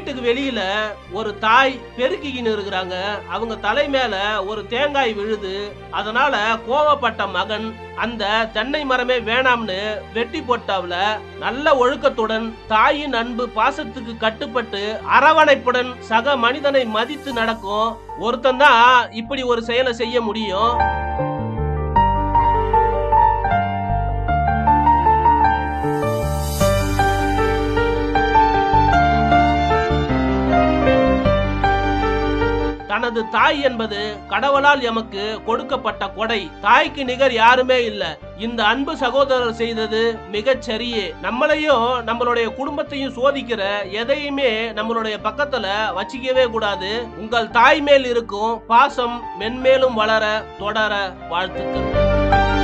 வீட்டுக்கு வெளியில ஒரு தாய் பெருக்கிக்கின்னு இருக்கிறாங்க. அவங்க தலை மேல ஒரு தேங்காய் விழுது. அதனால கோவப்பட்ட மகன் அந்த தென்னை மரமே வேணாம்னு வெட்டி போட்டாவல. நல்ல ஒழுக்கத்துடன் தாயின் அன்பு பாசத்துக்கு கட்டுப்பட்டு அரவணைப்புடன் சக மனிதனை மதித்து நடக்கும் ஒருத்தன் தான் இப்படி ஒரு செயலை செய்ய முடியும். தனது தாய் என்பது கடவுளால் எமக்கு கொடுக்கப்பட்ட கொடை. தாய்க்கு நிகர் யாருமே இல்ல. இந்த அன்பு சகோதரர் செய்தது மிகச் சரியே. நம்மளையும் நம்மளுடைய குடும்பத்தையும் சோதிக்கிற எதையுமே நம்மளுடைய பக்கத்துல வச்சிக்கவே கூடாது. உங்கள் தாய் மேல் இருக்கும் பாசம் மென்மேலும் வளர தொடர வாழ்த்துக்கள்.